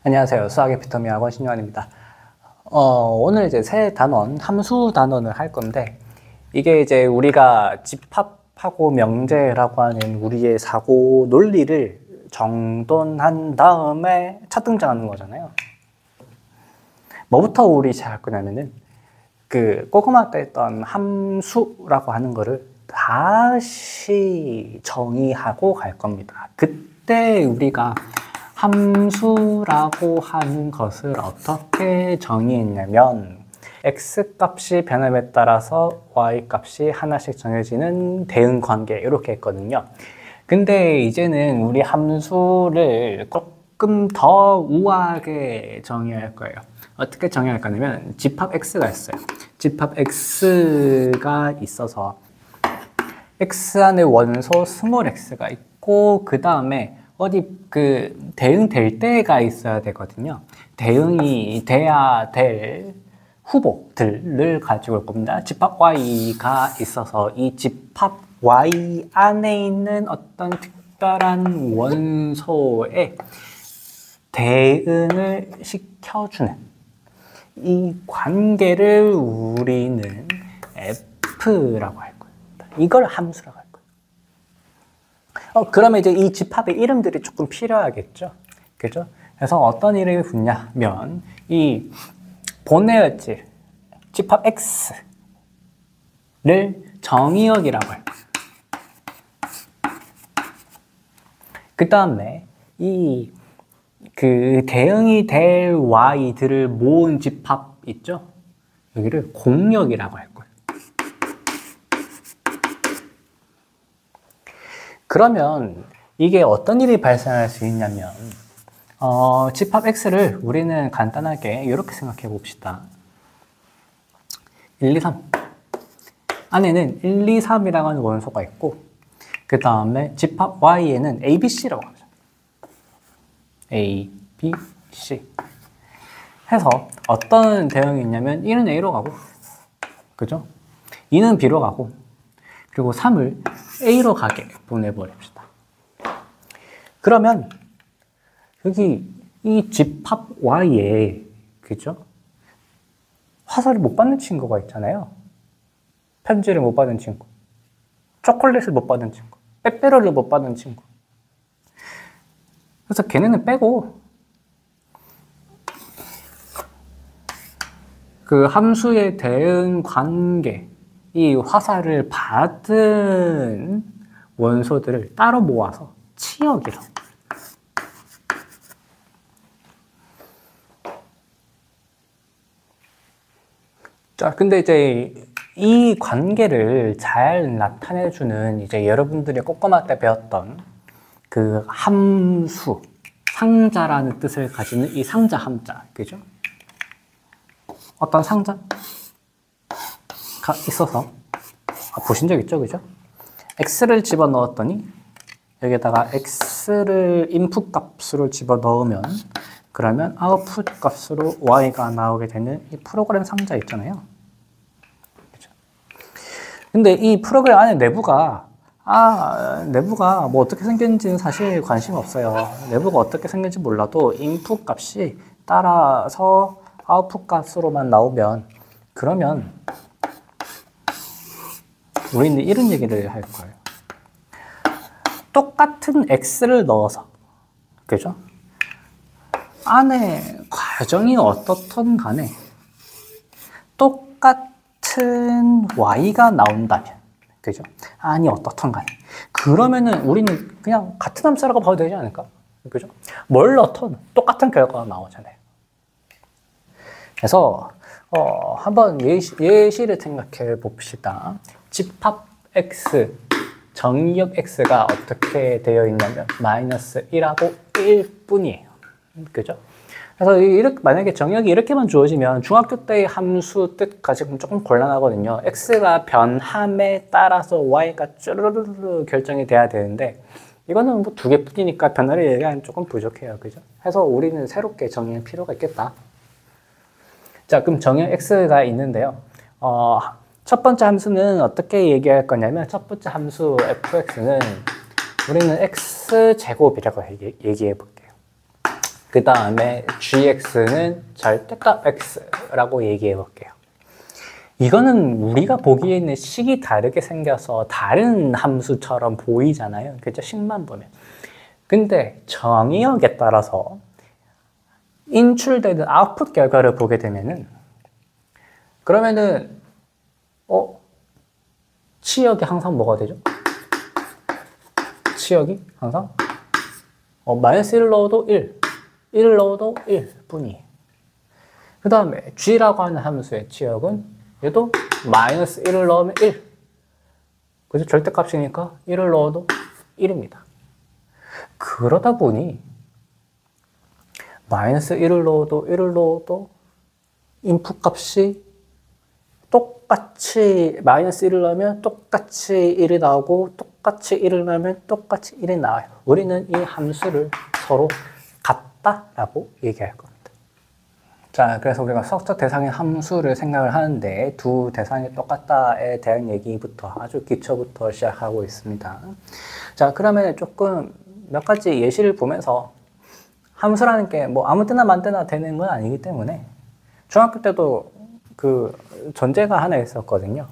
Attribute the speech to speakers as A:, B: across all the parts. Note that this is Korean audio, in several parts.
A: 안녕하세요. 수학의 피터미 학원 신요한입니다. 오늘 이제 새 단원, 함수 단원을 할 건데, 이게 이제 우리가 집합하고 명제라고 하는 우리의 사고 논리를 정돈한 다음에 첫 등장하는 거잖아요. 뭐부터 우리 시작할 거냐면은, 고구마 때 했던 함수라고 하는 거를 다시 정의하고 갈 겁니다. 그때 우리가 함수라고 하는 것을 어떻게 정의했냐면 x값이 변함에 따라서 y값이 하나씩 정해지는 대응관계 이렇게 했거든요. 근데 이제는 우리 함수를 조금 더 우아하게 정의할 거예요. 어떻게 정의할 거냐면 집합 x가 있어요. 집합 x가 있어서 x 안에 원소 스몰 x가 있고 그 다음에 어디 대응될 때가 있어야 되거든요. 대응이 돼야 될 후보들을 가지고 올 겁니다. 집합 y가 있어서 이 집합 y 안에 있는 어떤 특별한 원소에 대응을 시켜주는 이 관계를 우리는 f라고 할 겁니다. 이걸 함수라고 할 거예요. 그러면 이제 이 집합의 이름들이 조금 필요하겠죠? 그죠? 그래서 어떤 이름이 붙냐면, 이 본래의 집합 X를 정의역이라고 해요. 그 다음에 대응이 될 Y들을 모은 집합 있죠? 여기를 공역이라고 할 거예요. 그러면 이게 어떤 일이 발생할 수 있냐면 집합 X를 우리는 간단하게 이렇게 생각해 봅시다. 1, 2, 3 안에는 1, 2, 3이라고 하는 원소가 있고 그 다음에 집합 Y에는 A, B, C라고 합니다. A, B, C 해서 어떤 대응이 있냐면 1은 A로 가고 그죠? 2는 B로 가고 그리고 3을 A로 가게 보내버립시다. 그러면 여기 이 집합 Y에 그죠? 화살을 못 받는 친구가 있잖아요. 편지를 못 받은 친구, 초콜릿을 못 받은 친구, 빼빼로를 못 받은 친구. 그래서 걔네는 빼고 그 함수의 대응 관계 이 화살을 받은 원소들을 따로 모아서 치역이라고. 자, 근데 이제 이 관계를 잘 나타내주는 이제 여러분들이 꼬꼬마 때 배웠던 그 함수, 상자라는 뜻을 가지는 이 상자 함자, 그죠? 어떤 상자가 있어서 보신 적 있죠, 그죠? x를 집어 넣었더니 여기에다가 x를 인풋 값으로 집어 넣으면 그러면 아웃풋 값으로 y가 나오게 되는 이 프로그램 상자 있잖아요. 그죠? 근데 이 프로그램 안에 내부가 뭐 어떻게 생겼는지는 사실 관심 없어요. 내부가 어떻게 생겼는지 몰라도 인풋 값이 따라서 아웃풋 값으로만 나오면 그러면 우리는 이런 얘기를 할 거예요. 똑같은 x를 넣어서 그죠? 안에 과정이 어떻든 간에 똑같은 y가 나온다면 그죠? 아니 어떻든 간에 그러면은 우리는 그냥 같은 함수라고 봐도 되지 않을까? 그죠? 뭘 넣든 똑같은 결과가 나오잖아요. 그래서 한번 예시를 생각해 봅시다. 집합 x, 정의역 x가 어떻게 되어 있냐면 마이너스 1하고 1뿐이에요. 그죠? 그래서 만약에 정의역이 이렇게만 주어지면 중학교 때의 함수 뜻 가지고는 조금 곤란하거든요. x가 변함에 따라서 y가 쭈르르르 결정이 돼야 되는데 이거는 뭐 2개뿐이니까 변화를 얘기하면 조금 부족해요. 그죠? 그래서 우리는 새롭게 정의할 필요가 있겠다. 자, 그럼 정의 x가 있는데요. 첫 번째 함수는 어떻게 얘기할 거냐면 첫 번째 함수 fx는 우리는 x제곱이라고 얘기해 볼게요. 그 다음에 gx는 절대값 x라고 얘기해 볼게요. 이거는 우리가 보기에는 식이 다르게 생겨서 다른 함수처럼 보이잖아요. 그죠? 식만 보면. 근데 정의역에 따라서 인출되는 아웃풋 결과를 보게 되면은 그러면은 치역이 항상 뭐가 되죠? 치역이 항상 마이너스 1 넣어도 1, 1 넣어도 1 뿐이에요. 그 다음에 g라고 하는 함수의 치역은 얘도 마이너스 1을 넣으면 1. 그죠? 절대값이니까 1을 넣어도 1입니다. 그러다 보니 마이너스 1을 넣어도 1을 넣어도 인풋 값이 똑같이 마이너스 1을 넣으면 똑같이 1이 나오고 똑같이 1을 넣으면 똑같이 1이 나와요. 우리는 이 함수를 서로 같다라고 얘기할 겁니다. 자, 그래서 우리가 수학적 대상의 함수를 생각을 하는데 두 대상이 똑같다에 대한 얘기부터 아주 기초부터 시작하고 있습니다. 자, 그러면 조금 몇 가지 예시를 보면서 함수라는 게 뭐 아무 때나 만 때나 되는 건 아니기 때문에 중학교 때도 그 전제가 하나 있었거든요.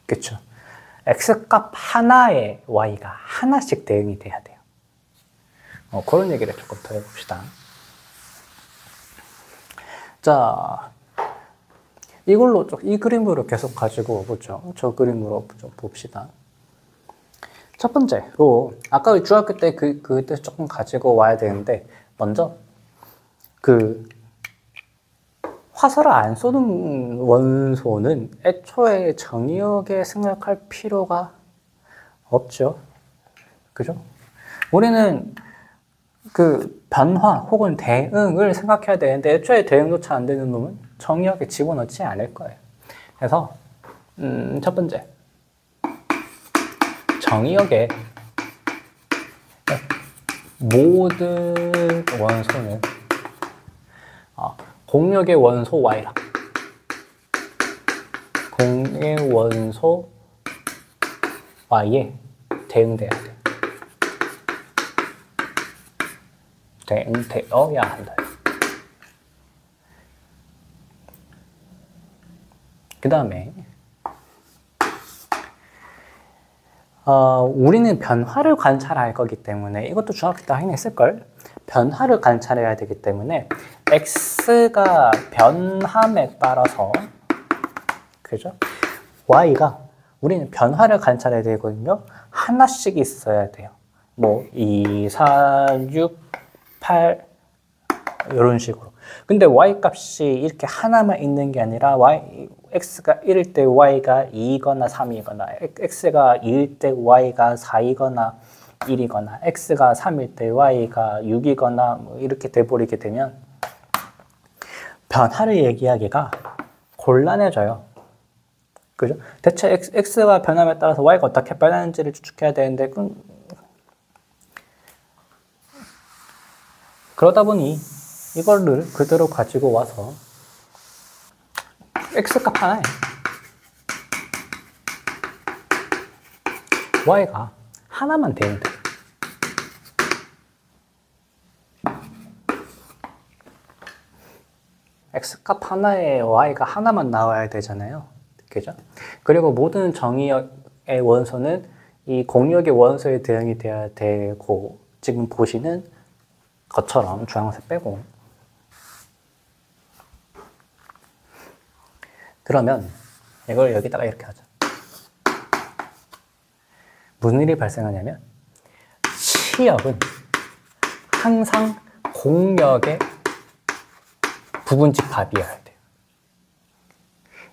A: 그쵸? x값 하나에 y가 하나씩 대응이 돼야 돼요. 그런 얘기를 조금 더 해봅시다. 자, 이걸로 이 그림으로 계속 가지고 보죠. 저 그림으로 좀 봅시다. 첫 번째로 아까 중학교 때 그때 조금 가지고 와야 되는데 먼저 화살을 안 쏘는 원소는 애초에 정의역에 생각할 필요가 없죠. 그죠? 우리는 변화 혹은 대응을 생각해야 되는데 애초에 대응조차 안 되는 놈은 정의역에 집어넣지 않을 거예요. 그래서 첫 번째 정의역에 모든 원소는 공역의 원소 y랑 공의 원소 y에 대응돼야 돼. 대응되어야 한다. 그 다음에 우리는 변화를 관찰할 거기 때문에 이것도 중학교 때 하긴 했을걸? 변화를 관찰해야 되기 때문에 x가 변함에 따라서 그죠? y가 우리는 변화를 관찰해야 되거든요. 하나씩 있어야 돼요. 뭐 2, 4, 6, 8 이런 식으로. 근데 y 값이 이렇게 하나만 있는 게 아니라 x가 1일 때 y가 2이거나 3이거나 x가 2일 때 y가 4이거나 1이거나 x가 3일 때 y가 6이거나 뭐 이렇게 돼버리게 되면 변화를 얘기하기가 곤란해져요. 그죠? 대체 x가 변함에 따라서 y가 어떻게 변하는지를 추측해야 되는데 그러다 보니 이거를 그대로 가지고 와서 x값 하나에 y가 하나만 되면 돼. x값 하나에 y가 하나만 나와야 되잖아요. 그죠? 그리고 모든 정의역의 원소는 이 공역의 원소에 대응이 돼야 되고 지금 보시는 것처럼 주황색 빼고 그러면 이걸 여기다가 이렇게 하자. 무슨 일이 발생하냐면 치역은 항상 공역의 부분집합이어야 돼요.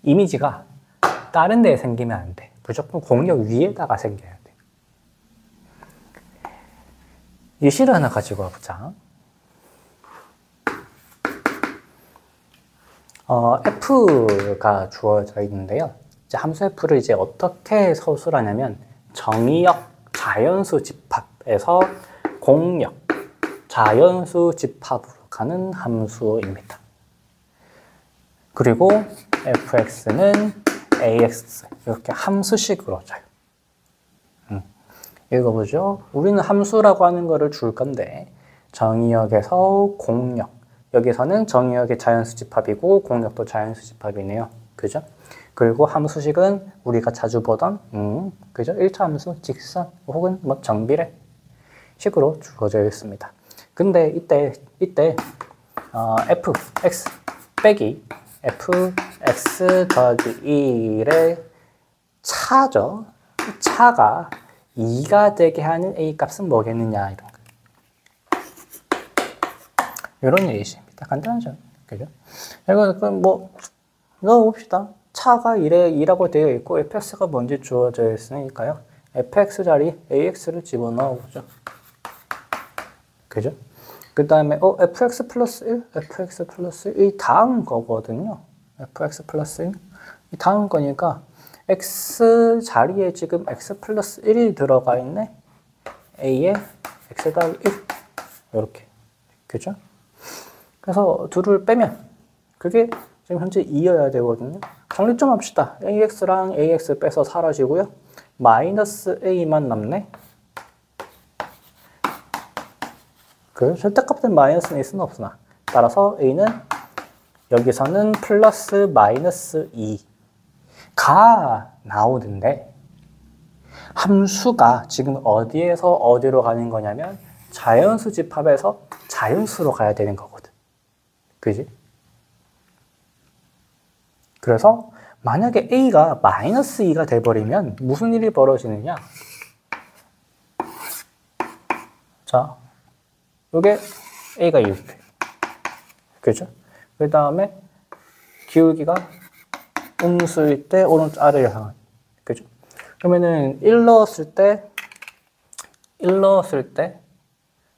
A: 이미지가 다른 데에 생기면 안 돼. 무조건 공역 위에다가 생겨야 돼. 예시를 하나 가지고 와보자. f가 주어져 있는데요. 이제 함수 f를 이제 어떻게 서술하냐면 정의역 자연수 집합에서 공역 자연수 집합으로 가는 함수입니다. 그리고 fx는 ax 이렇게 함수식으로 줘요. 읽어보죠. 우리는 함수라고 하는 거를 줄 건데 정의역에서 공역. 여기서는 정의역이 자연수집합이고 공역도 자연수집합이네요. 그죠? 그리고 함수식은 우리가 자주 보던 그죠? 1차 함수, 직선 혹은 뭐 정비례 식으로 주어져 있습니다. 근데 이때 fx 빼기 fx 더하기 1의 차죠. 차가 2가 되게 하는 a 값은 뭐겠느냐 이런 거. 이런 예시입니다. 간단하죠. 그죠? 이거 뭐 넣어봅시다. 차가 2라고 되어 있고 fx가 뭔지 주어져 있으니까요. fx 자리 ax를 집어넣어보죠. 그죠? 그 다음에 fx 플러스 1, fx 플러스 1, 이 다음 거거든요. fx 플러스 1, 이 다음 거니까 x 자리에 지금 x 플러스 1이 들어가 있네. a에 x 더하기 1 이렇게. 그죠? 그래서 둘을 빼면 그게 지금 현재 2여야 되거든요. 정리 좀 합시다. ax랑 ax 빼서 사라지고요. 마이너스 a만 남네. 그 절대값은 마이너스는 있으나 없으나 따라서 a는 여기서는 플러스 마이너스 2가 나오는데 함수가 지금 어디에서 어디로 가는 거냐면 자연수 집합에서 자연수로 가야 되는 거거든. 그지? 그래서 만약에 a가 마이너스 2가 돼버리면 무슨 일이 벌어지느냐? 자, 이게 a가 이렇게. 그죠? 그 다음에 기울기가 음수일 때 오른쪽 아래를 향한. 그죠? 그러면은 1 넣었을 때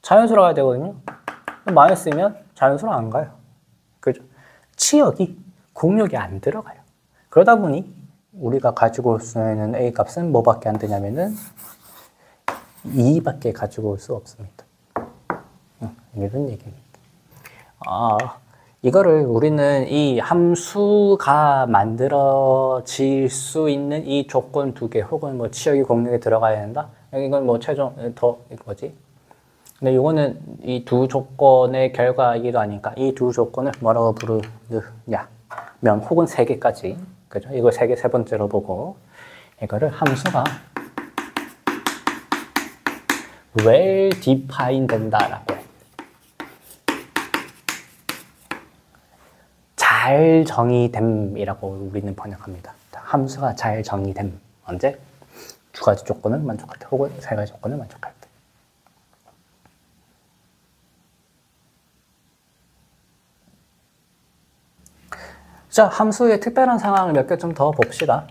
A: 자연수로 가야 되거든요. 마이너스면 자연수로 안 가요. 그죠? 치역이 공역이 안 들어가요. 그러다 보니 우리가 가지고 올 수 있는 a 값은 뭐밖에 안 되냐면은 2밖에 가지고 올 수 없습니다. 이런 얘기입니다. 이거를 우리는 이 함수가 만들어질 수 있는 이 조건 두 개 혹은 뭐 치역이 공역에 들어가야 된다. 이건 뭐 최종 뭐지? 근데 이거는 이 두 조건의 결과이기도 하니까 이 두 조건을 뭐라고 부르냐면 혹은 세 개까지. 그죠? 이거 세 개 세 번째로 보고 이거를 함수가 well defined 된다라고 해요. 잘 정의됨이라고 우리는 번역합니다. 함수가 잘 정의됨. 언제? 두 가지 조건을 만족할 때 혹은 세 가지 조건을 만족할 때. 자, 함수의 특별한 상황을 몇 개 좀 더 봅시다.